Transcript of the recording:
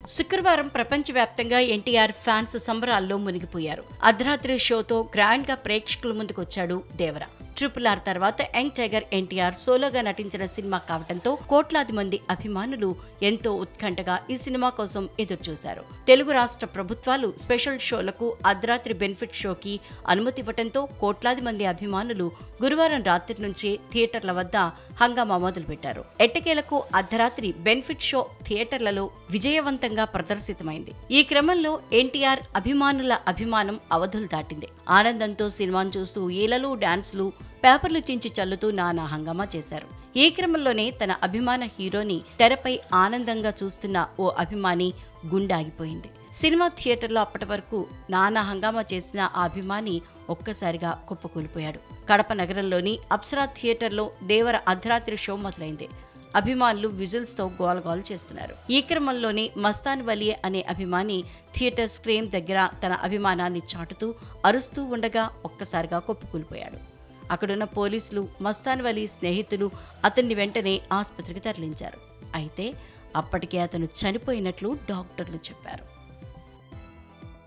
శుక్రవారం ప్రపంచవ్యాప్తంగా ఎన్టీఆర్ ఫ్యాన్స్ సంబరాల్లో మునిగిపోయారు. అర్ధరాత్రి షోతో గ్రాండ్ గా ప్రేక్షకుల ముందుకొచ్చాడు దేవర. RRR తర్వాత యంగ్ టైగర్ ఎన్టీఆర్ సోలోగా నటించిన సినిమా కావడంతో కోట్లాది మంది అభిమానులు ఎంతో ఉత్కంఠగా ఈ సినిమా కోసం ఎదురుచూశారు. తెలుగు రాష్ట్ర ప్రభుత్వాలు స్పెషల్ షోలకు అర్ధరాత్రి బెనిఫిట్ షోకి అనుమతి ఇవ్వడంతో కోట్లాది మంది అభిమానులు గురువారం రాత్రి నుంచే థియేటర్ల వద్ద హంగామా మొదలుపెట్టారు. ఎట్టకేలకు అర్ధరాత్రి బెనిఫిట్ షో థియేటర్లలో విజయవంతంగా ప్రదర్శితమైంది. ఈ క్రమంలో ఎన్టీఆర్ అభిమానుల అభిమానం అవధులు దాటింది. ఆనందంతో సినిమాను చూస్తూ ఈలలు, డాన్సులు, పేపర్లు చించి చల్లుతూ నానా హంగామా చేశారు. ఈ క్రమంలోనే తన అభిమాన హీరోని తెరపై ఆనందంగా చూస్తున్న ఓ అభిమాని గుండాగిపోయింది. సినిమా థియేటర్లో అప్పటి వరకు నానా హంగామా చేసిన ఆ అభిమాని ఒక్కసారిగా కుప్పకూలిపోయాడు. కడప నగరంలోని అప్సరా థియేటర్లో దేవర అర్ధరాత్రి షో మొదలైంది. అభిమానులు విజిల్స్ తో గోలగోల చేస్తున్నారు. ఈ క్రమంలోనే మస్తాన్ వలి అనే అభిమాని థియేటర్ స్క్రీన్ దగ్గర తన అభిమానాన్ని చాటుతూ అరుస్తూ ఉండగా ఒక్కసారిగా కుప్పకూలిపోయాడు. అక్కడున్న పోలీసులు, మస్తాన్ వలి స్నేహితులు అతన్ని వెంటనే ఆసుపత్రికి తరలించారు. అయితే అప్పటికే అతను చనిపోయినట్లు డాక్టర్లు చెప్పారు.